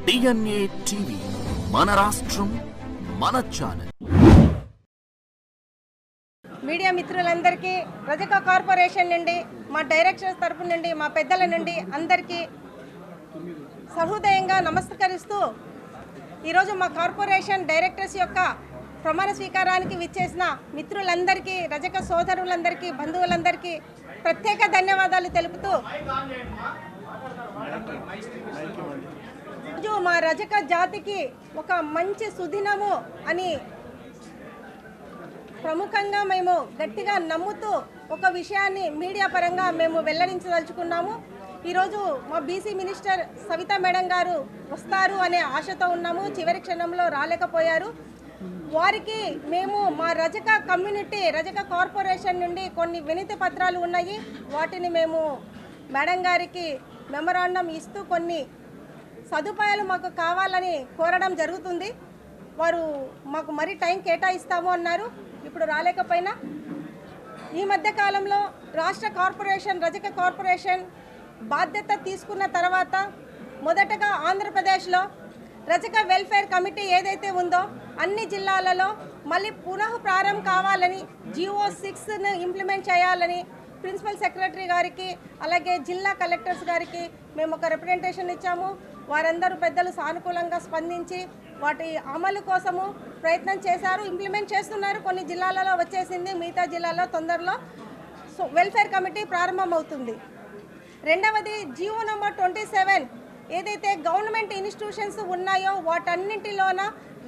DNA TV మన రాష్ట్రం మన ఛానల్. మీడియా మిత్రులందరికీ రజక కార్పొరేషన్ నుండి మా డైరెక్టర్స్ తరపు నుండి మా పెద్దల నుండి అందరికీ సహృదయంగా నమస్కరిస్తూ ఈరోజు మా కార్పొరేషన్ డైరెక్టర్స్ యొక్క ప్రమాణ స్వీకారానికి విచ్చేసిన మిత్రులందరికీ రజక సోదరులందరికీ బంధువులందరికీ ప్రత్యేక ధన్యవాదాలు తెలుపుతూ మా రజక జాతికి ఒక మంచి సుదినము అని ప్రముఖంగా మేము గట్టిగా నమ్ముతూ ఒక విషయాన్ని మీడియా పరంగా మేము వెల్లడించదలుచుకున్నాము. ఈరోజు మా బీసీ మినిస్టర్ సవితా మేడం గారు వస్తారు అనే ఆశతో ఉన్నాము. చివరి క్షణంలో రాలేకపోయారు. వారికి మేము మా రజక కమ్యూనిటీ రజక కార్పొరేషన్ నుండి కొన్ని వినతి పత్రాలు ఉన్నాయి. వాటిని మేము మేడం గారికి మెమరాండం ఇస్తూ కొన్ని సదుపాయాలు మాకు కావాలని కోరడం జరుగుతుంది. వారు మాకు మరీ టైం కేటాయిస్తాము అన్నారు. ఇప్పుడు రాలేకపోయినా ఈ మధ్య కాలంలో రాష్ట్ర కార్పొరేషన్ రజక కార్పొరేషన్ బాధ్యత తీసుకున్న తర్వాత మొదటగా ఆంధ్రప్రదేశ్లో రజక వెల్ఫేర్ కమిటీ ఏదైతే ఉందో అన్ని జిల్లాలలో మళ్ళీ పునః ప్రారంభం కావాలని GO 6ను ఇంప్లిమెంట్ చేయాలని ప్రిన్సిపల్ సెక్రటరీ గారికి అలాగే జిల్లా కలెక్టర్స్ గారికి మేము ఒక రిప్రజెంటేషన్ ఇచ్చాము. వారందరూ పెద్దలు సానుకూలంగా స్పందించి వాటి అమలు కోసము ప్రయత్నం చేశారు. ఇంప్లిమెంట్ చేస్తున్నారు. కొన్ని జిల్లాలలో వచ్చేసింది, మిగతా జిల్లాలో తొందరలో వెల్ఫేర్ కమిటీ ప్రారంభమవుతుంది. రెండవది GO నంబర్ 27 ఏదైతే గవర్నమెంట్ ఇన్స్టిట్యూషన్స్ ఉన్నాయో వాటన్నింటిలోన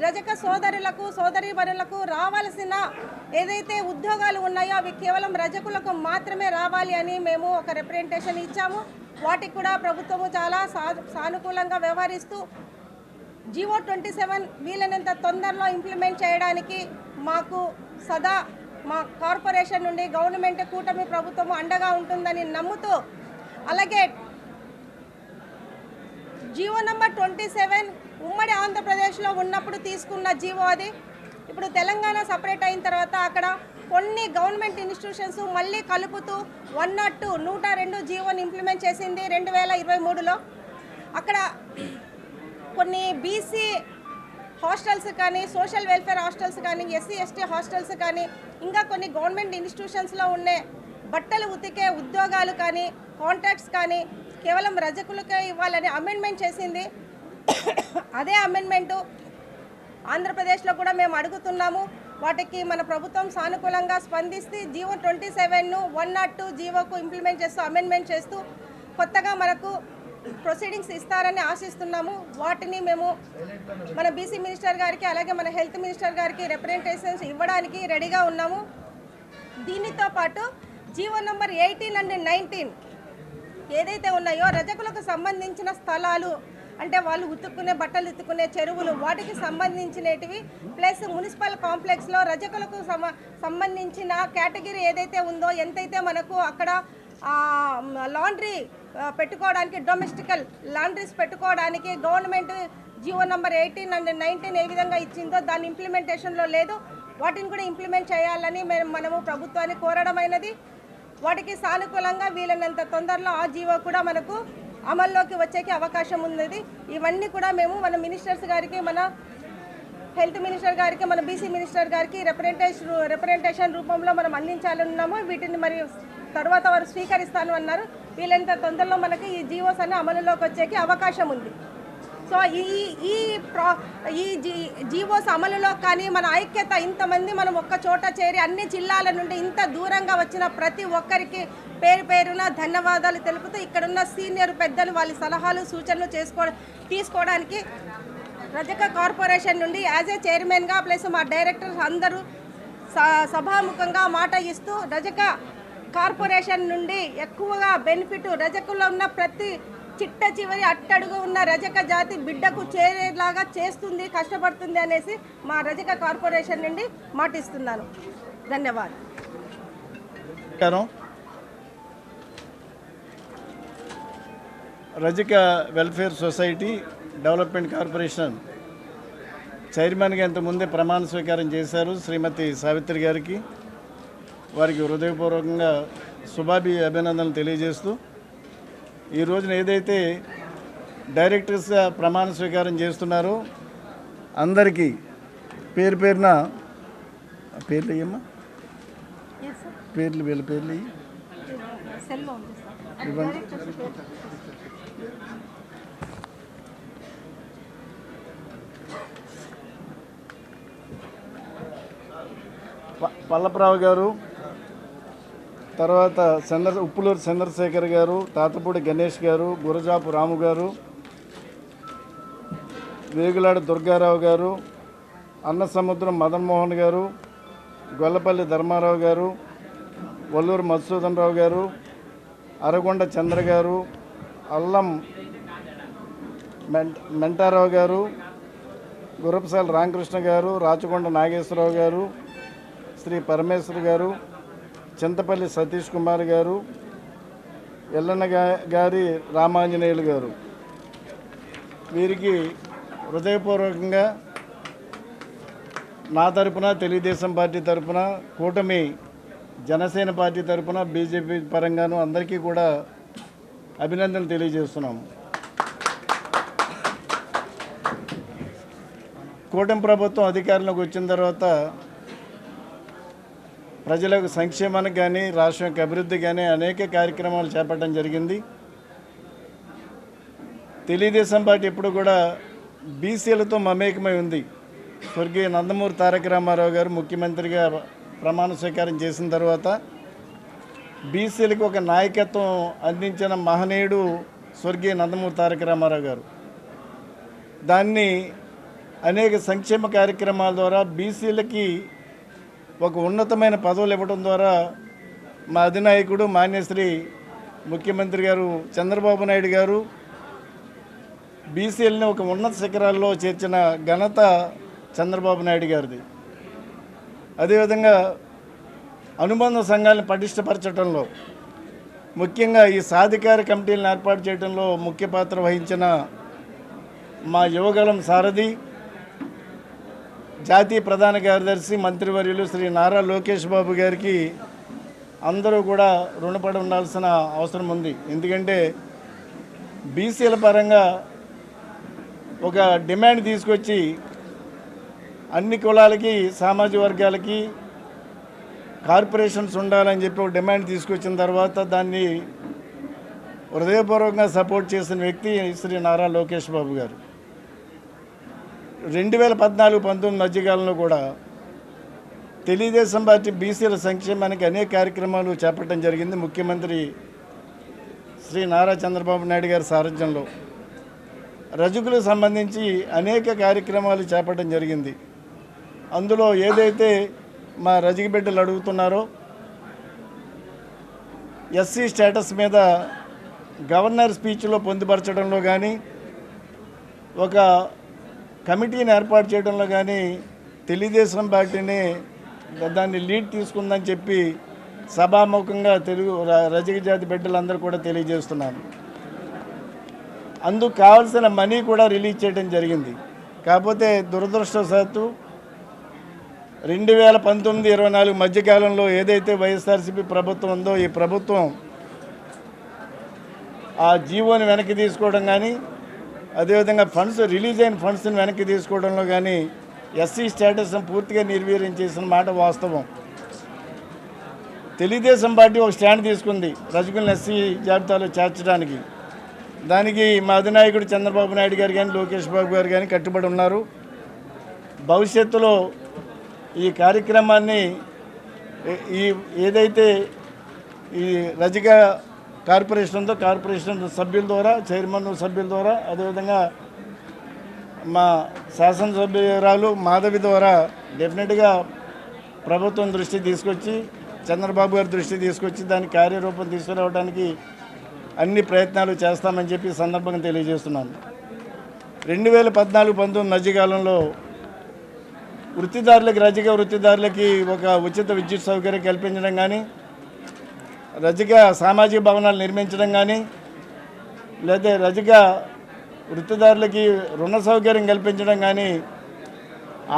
రజక సోదరులకు సోదరీమణులకు రావాల్సిన ఏదైతే ఉద్యోగాలు ఉన్నాయో అవి కేవలం రజకులకు మాత్రమే రావాలి అని మేము ఒక రిప్రజెంటేషన్ ఇచ్చాము. వాటికి కూడా ప్రభుత్వము చాలా సానుకూలంగా వ్యవహరిస్తూ GO 27 వీలైనంత తొందరలో ఇంప్లిమెంట్ చేయడానికి మాకు సదా మా కార్పొరేషన్ నుండి గవర్నమెంట్ కూటమి ప్రభుత్వము అండగా ఉంటుందని నమ్ముతూ, అలాగే GO నంబర్ 27 ఉమ్మడి ఆంధ్రప్రదేశ్లో ఉన్నప్పుడు తీసుకున్న జీవో అది. ఇప్పుడు తెలంగాణ సపరేట్ అయిన తర్వాత అక్కడ కొన్ని గవర్నమెంట్ ఇన్స్టిట్యూషన్స్ మళ్ళీ కలుపుతూ 102 జీవోని ఇంప్లిమెంట్ చేసింది 2023లో. అక్కడ కొన్ని బీసీ హాస్టల్స్ కానీ సోషల్ వెల్ఫేర్ హాస్టల్స్ కానీ SC ST హాస్టల్స్ కానీ ఇంకా కొన్ని గవర్నమెంట్ ఇన్స్టిట్యూషన్స్లో ఉండే బట్టలు ఉతికే ఉద్యోగాలు కానీ కాంట్రాక్ట్స్ కానీ కేవలం రజకులకే ఇవ్వాలని అమెండ్మెంట్ చేసింది. అదే అమెండ్మెంటు ఆంధ్రప్రదేశ్లో కూడా మేము అడుగుతున్నాము. వాటికి మన ప్రభుత్వం సానుకూలంగా స్పందిస్తే GO 27ను 102 జీవోకు ఇంప్లిమెంట్ చేస్తూ అమెండ్మెంట్ చేస్తూ కొత్తగా మనకు ప్రొసీడింగ్స్ ఇస్తారని ఆశిస్తున్నాము. వాటిని మేము మన బీసీ మినిస్టర్ గారికి అలాగే మన హెల్త్ మినిస్టర్ గారికి రిప్రజెంటేషన్స్ ఇవ్వడానికి రెడీగా ఉన్నాము. దీనితో పాటు GO నంబర్ 18 అండ్ 19 ఏదైతే ఉన్నాయో రజకులకు సంబంధించిన స్థలాలు అంటే వాళ్ళు ఉతుక్కునే బట్టలు ఉతుక్కునే చెరువులు వాటికి సంబంధించినటివి ప్లస్ మున్సిపల్ కాంప్లెక్స్లో రజకులకు సంబంధించిన కేటగిరీ ఏదైతే ఉందో ఎంతైతే మనకు అక్కడ లాండ్రీ పెట్టుకోవడానికి డొమెస్టికల్ లాండ్రీస్ పెట్టుకోవడానికి గవర్నమెంట్ GO నంబర్ 18 అండ్ 19 ఏ విధంగా ఇచ్చిందో దాని ఇంప్లిమెంటేషన్లో లేదు. వాటిని కూడా ఇంప్లిమెంట్ చేయాలని మనము ప్రభుత్వాన్ని కోరడమైనది. వాటికి సానుకూలంగా వీలైనంత తొందరలో ఆ జీవో కూడా మనకు అమల్లోకి వచ్చేకి అవకాశం ఉన్నది. ఇవన్నీ కూడా మేము మన మినిస్టర్స్ గారికి మన హెల్త్ మినిస్టర్ గారికి మన బీసీ మినిస్టర్ గారికి రిప్రజెంటేషన్ రూపంలో మనం అందించాలన్నాము. వీటిని మరి తర్వాత వారు స్వీకరిస్తాను అన్నారు. వీలైనంత తొందరలో మనకి ఈ జీవోస్ అన్ని అమలులోకి వచ్చేకి అవకాశం ఉంది. సో ఈ జీవోస్ అమలులో కానీ మన ఐక్యత ఇంతమంది మనం ఒక్క చోట చేరి అన్ని జిల్లాల నుండి ఇంత దూరంగా వచ్చిన ప్రతి ఒక్కరికి పేరు పేరున ధన్యవాదాలు తెలుపుతూ ఇక్కడున్న సీనియర్ పెద్దలు వాళ్ళ సలహాలు సూచనలు తీసుకోవడానికి రజక కార్పొరేషన్ నుండి యాజ్ ఏ చైర్మన్గా ప్లస్ మా డైరెక్టర్స్ అందరూ సభాముఖంగా మాట ఇస్తూ రజక కార్పొరేషన్ నుండి ఎక్కువగా బెనిఫిట్ రజకుల్లో ఉన్న ప్రతి చిట్ట చివరి అట్టడుగు ఉన్న రజక జాతి బిడ్డకు చేరేలాగా చేస్తుంది, కష్టపడుతుంది అనేసి మా రజక కార్పొరేషన్ నుండి మాటిస్తున్నాను. ధన్యవాదాలు. రజక వెల్ఫేర్ సొసైటీ డెవలప్మెంట్ కార్పొరేషన్ చైర్మన్గా ఇంతకుముందే ప్రమాణ స్వీకారం చేశారు శ్రీమతి సావిత్రి గారికి. వారికి హృదయపూర్వకంగా అభినందనలు తెలియజేస్తూ ఈ రోజున ఏదైతే డైరెక్టర్స్గా ప్రమాణ స్వీకారం చేస్తున్నారు. అందరికీ పేరు పేరున పేర్లు ఇయ్యమ్మా, పేర్లు వీళ్ళ పేర్లు ఇవ్వండి. పల్లప్రావు గారు, తర్వాత ఉప్పులూరు చంద్రశేఖర్ గారు, తాతపూడి గణేష్ గారు, గురజాపు రాము గారు, వేగులాడ దుర్గారావు గారు, అన్నసముద్రం మదన్మోహన్ గారు, గొల్లపల్లి ధర్మారావు గారు, వల్లూరు మధుసూదన్ రావు గారు, అరగొండ చంద్ర గారు, అల్లం మెంటారావు గారు, గుర్రపసాల రామకృష్ణ గారు, రాచకొండ నాగేశ్వరరావు గారు, శ్రీ పరమేశ్వర్ గారు, చింతపల్లి సతీష్ కుమార్ గారు, ఎల్లన్న గారి రామాంజనేయులు గారు. వీరికి హృదయపూర్వకంగా నా తరపున, తెలుగుదేశం పార్టీ తరపున, కూటమి జనసేన పార్టీ తరపున, బీజేపీ పరంగాను అందరికీ కూడా అభినందనలు తెలియజేస్తున్నాము. కూటమి ప్రభుత్వం అధికారంలోకి వచ్చిన తర్వాత ప్రజలకు సంక్షేమానికి కానీ రాష్ట్రం యొక్క అభివృద్ధి కానీ అనేక కార్యక్రమాలు చేపట్టడం జరిగింది. తెలుగుదేశం పార్టీ ఎప్పుడు కూడా బీసీలతో మమేకమై ఉంది. స్వర్గీయ నందమూరి తారక రామారావు గారు ముఖ్యమంత్రిగా ప్రమాణ స్వీకారం చేసిన తర్వాత బీసీలకు ఒక నాయకత్వం అందించిన మహనీయుడు స్వర్గీయ నందమూరి తారక రామారావు గారు. దాన్ని అనేక సంక్షేమ కార్యక్రమాల ద్వారా బీసీలకి ఒక ఉన్నతమైన పదవులు ఇవ్వడం ద్వారా మా అధినాయకుడు మాన్యశ్రీ ముఖ్యమంత్రి గారు చంద్రబాబు నాయుడు గారు బీసీలని ఒక ఉన్నత శిఖరాల్లో చేర్చిన ఘనత చంద్రబాబు నాయుడు గారిది. అదేవిధంగా అనుబంధ సంఘాలను పటిష్టపరచడంలో, ముఖ్యంగా ఈ సాధికార కమిటీలను ఏర్పాటు చేయడంలో ముఖ్య పాత్ర వహించిన మా యువగలం సారథి, జాతీయ ప్రధాన కార్యదర్శి, మంత్రివర్యులు శ్రీ నారా లోకేష్ బాబు గారికి అందరూ కూడా రుణపడి ఉండాల్సిన అవసరం ఉంది. ఎందుకంటే బీసీల పరంగా ఒక డిమాండ్ తీసుకొచ్చి అన్ని కులాలకి, సామాజిక వర్గాలకి కార్పొరేషన్స్ ఉండాలని చెప్పి ఒక డిమాండ్ తీసుకొచ్చిన తర్వాత దాన్ని హృదయపూర్వకంగా సపోర్ట్ చేసిన వ్యక్తి శ్రీ నారా లోకేష్ బాబు గారు. 2014-19 మధ్యకాలంలో కూడా తెలుగుదేశం పార్టీ బీసీల సంక్షేమానికి అనేక కార్యక్రమాలు చేపట్టడం జరిగింది. ముఖ్యమంత్రి శ్రీ నారా చంద్రబాబు నాయుడు గారి సారథ్యంలో రజకులకు సంబంధించి అనేక కార్యక్రమాలు చేపట్టడం జరిగింది. అందులో ఏదైతే మా రజక బిడ్డలు అడుగుతున్నారో ఎస్సీ స్టేటస్ మీద గవర్నర్ స్పీచ్లో పొందుపరచడంలో కానీ, ఒక కమిటీని ఏర్పాటు చేయడంలో కానీ తెలుగుదేశం పార్టీని దాన్ని లీడ్ తీసుకుందని చెప్పి సభాముఖంగా తెలుగు రజక జాతి బిడ్డలందరూ కూడా తెలియజేస్తున్నాను. అందుకు కావాల్సిన మనీ కూడా రిలీజ్ చేయడం జరిగింది. కాకపోతే దురదృష్టవశాత్తు 2019-24 మధ్యకాలంలో ఏదైతే వైఎస్ఆర్సీపీ ప్రభుత్వం ఉందో ఈ ప్రభుత్వం ఆ జీవోని వెనక్కి తీసుకోవడం కానీ, అదేవిధంగా ఫండ్స్ రిలీజ్ అయిన ఫండ్స్ని వెనక్కి తీసుకోవడంలో కానీ ఎస్సీ స్టేటస్ను పూర్తిగా నిర్వీర్యం చేసిన మాట వాస్తవం. తెలుగుదేశం పార్టీ ఒక స్టాండ్ తీసుకుంది రజకులను ఎస్సీ జాబితాలో చేర్చడానికి. దానికి మా అధినాయకుడు చంద్రబాబు నాయుడు గారు కానీ, లోకేష్ బాబు గారు కానీ కట్టుబడి ఉన్నారు. భవిష్యత్తులో ఈ కార్యక్రమాన్ని ఏదైతే ఈ రజక కార్పొరేషన్ ఉందో కార్పొరేషన్ సభ్యుల ద్వారా, చైర్మన్ సభ్యుల ద్వారా, అదేవిధంగా మా శాసనసభ్యురాలు మాధవి ద్వారా డెఫినెట్గా ప్రభుత్వం దృష్టి తీసుకొచ్చి, చంద్రబాబు గారి దృష్టి తీసుకొచ్చి దాని కార్యరూపం తీసుకురావడానికి అన్ని ప్రయత్నాలు చేస్తామని చెప్పి సందర్భంగా తెలియజేస్తున్నాను. 2014-19 మధ్యకాలంలో రజక వృత్తిదారులకి ఒక ఉచిత విద్యుత్ సౌకర్యం కల్పించడం కానీ, రజక సామాజిక భవనాలు నిర్మించడం కానీ, లేదా రజక వృత్తిదారులకి రుణ సౌకర్యం కల్పించడం కానీ,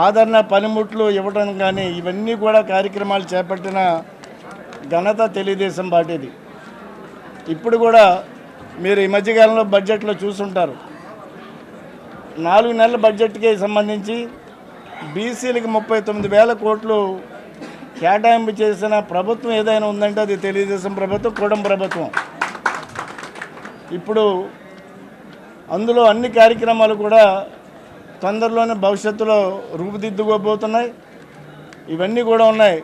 ఆదరణ పనిముట్లు ఇవ్వడం కానీ, ఇవన్నీ కూడా కార్యక్రమాలు చేపట్టిన ఘనత తెలుగుదేశం పార్టీది. ఇప్పుడు కూడా మీరు ఈ మధ్యకాలంలో బడ్జెట్లో చూసుంటారు, 4 నెలల బడ్జెట్కి సంబంధించి బీసీలకు 39,000 కోట్లు కేటాయింపు చేసిన ప్రభుత్వం ఏదైనా ఉందంటే అది తెలుగుదేశం ప్రభుత్వం, కూటమి ప్రభుత్వం. ఇప్పుడు అందులో అన్ని కార్యక్రమాలు కూడా తొందరలోనే భవిష్యత్తులో రూపుదిద్దుకోబోతున్నాయి. ఇవన్నీ కూడా ఉన్నాయి.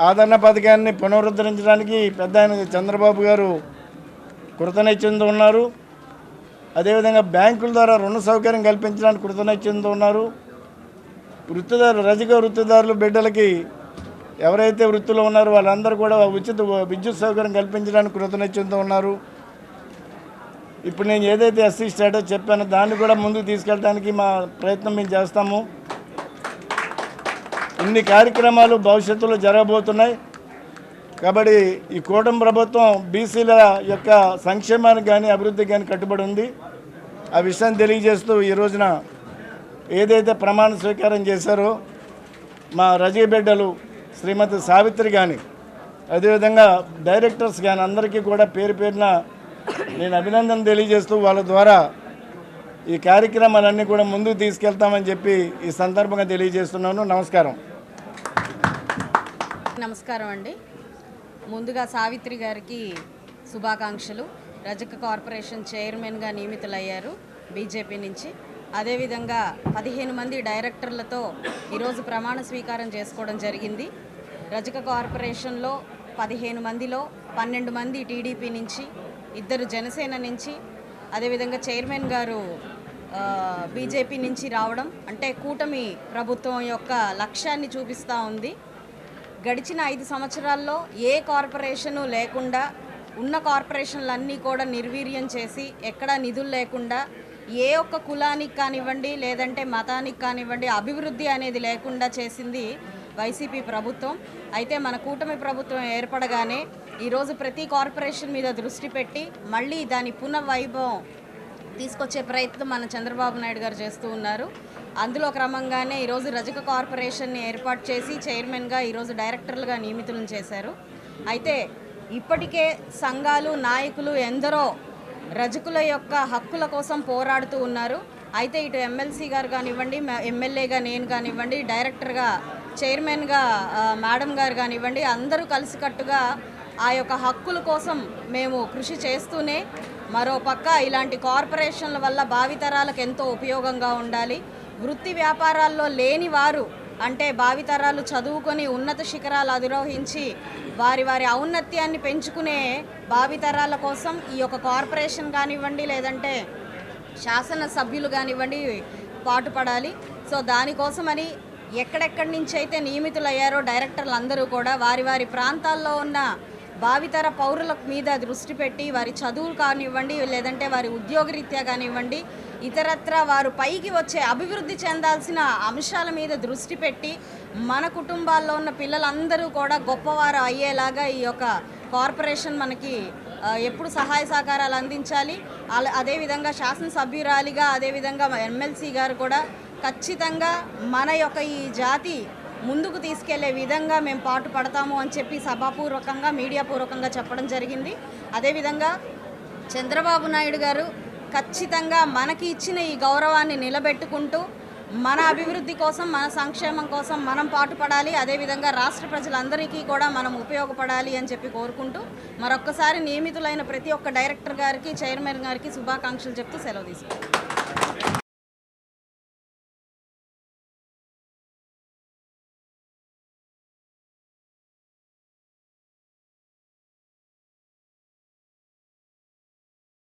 ఆదరణ పథకాన్ని పునరుద్ధరించడానికి పెద్ద ఆయన చంద్రబాబు గారు కృతనిశ్చయంతో ఉన్నారు. అదేవిధంగా బ్యాంకుల ద్వారా రుణ సౌకర్యం కల్పించడానికి కృతనిశ్చయంతో ఉన్నారు. రజక వృత్తిదారుల బిడ్డలకి ఎవరైతే వృత్తిలో ఉన్నారో వాళ్ళందరూ కూడా ఉచిత విద్యుత్ సౌకర్యం కల్పించడానికి కృతనిశ్చయంతో ఉన్నారు. ఇప్పుడు నేను ఏదైతే ఎస్సీ స్టేటస్ చెప్పానో దాన్ని కూడా ముందుకు తీసుకెళ్ళడానికి మా ప్రయత్నం మేము చేస్తాము. ఇన్ని కార్యక్రమాలు భవిష్యత్తులో జరగబోతున్నాయి. కాబట్టి ఈ కూటమి ప్రభుత్వం బీసీల యొక్క సంక్షేమానికి కానీ అభివృద్ధికి కానీ కట్టుబడి ఉంది. ఆ విషయాన్ని తెలియజేస్తూ ఈ రోజున ఏదైతే ప్రమాణ స్వీకారం చేశారో మా రజక బిడ్డలు శ్రీమతి సావిత్రి కానీ అదేవిధంగా డైరెక్టర్స్ కానీ అందరికీ కూడా పేరు పేరున నేను అభినందన తెలియజేస్తూ వాళ్ళ ద్వారా ఈ కార్యక్రమాలన్నీ కూడా ముందుకు తీసుకెళ్తామని చెప్పి ఈ సందర్భంగా తెలియజేస్తున్నాను. నమస్కారం. నమస్కారం అండి. ముందుగా సావిత్రి గారికి శుభాకాంక్షలు. రజక కార్పొరేషన్ చైర్మన్గా నియమితులయ్యారు బీజేపీ నుంచి. అదేవిధంగా 15 మంది డైరెక్టర్లతో ఈరోజు ప్రమాణ స్వీకారం చేసుకోవడం జరిగింది. రజక కార్పొరేషన్లో 15 మందిలో 12 మంది టీడీపీ నుంచి, 2 జనసేన నుంచి, అదేవిధంగా చైర్మన్ గారు బీజేపీ నుంచి రావడం అంటే కూటమి ప్రభుత్వం యొక్క లక్ష్యాన్ని చూపిస్తూ ఉంది. గడిచిన 5 సంవత్సరాల్లో ఏ కార్పొరేషను లేకుండా ఉన్న కార్పొరేషన్లన్నీ కూడా నిర్వీర్యం చేసి ఎక్కడా నిధులు లేకుండా ఏ ఒక్క కులానికి కానివ్వండి లేదంటే మతానికి కానివ్వండి అభివృద్ధి అనేది లేకుండా చేసింది వైసీపీ ప్రభుత్వం. అయితే మన కూటమి ప్రభుత్వం ఏర్పడగానే ఈరోజు ప్రతి కార్పొరేషన్ మీద దృష్టి పెట్టి మళ్ళీ దాని పునఃవైభవం తీసుకొచ్చే ప్రయత్నం మన చంద్రబాబు నాయుడు గారు చేస్తూ ఉన్నారు. అందులో క్రమంగానే ఈరోజు రజక కార్పొరేషన్ని ఏర్పాటు చేసి చైర్మన్గా ఈరోజు డైరెక్టర్లుగా నియమితులను చేశారు. అయితే ఇప్పటికే సంఘాలు నాయకులు ఎందరో రజకుల యొక్క హక్కుల కోసం పోరాడుతూ ఉన్నారు. అయితే ఇటు ఎమ్మెల్సీ గారు కానివ్వండి, ఎమ్మెల్యేగా నేను కానివ్వండి, డైరెక్టర్గా చైర్మన్గా మేడం గారు కానివ్వండి, అందరూ కలిసికట్టుగా ఆ యొక్క హక్కుల కోసం మేము కృషి చేస్తూనే మరోపక్క ఇలాంటి కార్పొరేషన్ల వల్ల భావితరాలకు ఎంతో ఉపయోగంగా ఉండాలి. వృత్తి వ్యాపారాల్లో లేని వారు అంటే భావితరాలు చదువుకొని ఉన్నత శిఖరాలు అధిరోహించి వారి వారి ఔన్నత్యాన్ని పెంచుకునే భావితరాల కోసం ఈ యొక్క కార్పొరేషన్ కానివ్వండి లేదంటే శాసన సభ్యులు కానివ్వండి పాటుపడాలి. సో దానికోసమని ఎక్కడెక్కడి నుంచి అయితే నియమితులయ్యారో డైరెక్టర్లు అందరూ కూడా వారి వారి ప్రాంతాల్లో ఉన్న భావితర పౌరుల మీద దృష్టి పెట్టి వారి చదువులు కానివ్వండి లేదంటే వారి ఉద్యోగరీత్యా కానివ్వండి ఇతరత్ర వారు పైకి వచ్చే అభివృద్ధి చెందాల్సిన అంశాల మీద దృష్టి పెట్టి మన కుటుంబాల్లో ఉన్న పిల్లలందరూ కూడా గొప్పవారు అయ్యేలాగా ఈ యొక్క కార్పొరేషన్ మనకి ఎప్పుడు సహాయ సహకారాలు అందించాలి. అదేవిధంగా శాసనసభ్యురాలిగా అదేవిధంగా ఎమ్మెల్సీ గారు కూడా ఖచ్చితంగా మన యొక్క ఈ జాతి ముందుకు తీసుకెళ్లే విధంగా మేము పాటు పడతాము అని చెప్పి సభాపూర్వకంగా మీడియాపూర్వకంగా చెప్పడం జరిగింది. అదేవిధంగా చంద్రబాబు నాయుడు గారు ఖచ్చితంగా మనకి ఇచ్చిన ఈ గౌరవాన్ని నిలబెట్టుకుంటూ మన అభివృద్ధి కోసం మన సంక్షేమం కోసం మనం పాటుపడాలి. అదేవిధంగా రాష్ట్ర ప్రజలందరికీ కూడా మనం ఉపయోగపడాలి అని చెప్పి కోరుకుంటూ మరొక్కసారి నియమితులైన ప్రతి ఒక్క డైరెక్టర్ గారికి చైర్మన్ గారికి శుభాకాంక్షలు చెప్తూ సెలవు తీసుకుంటాం.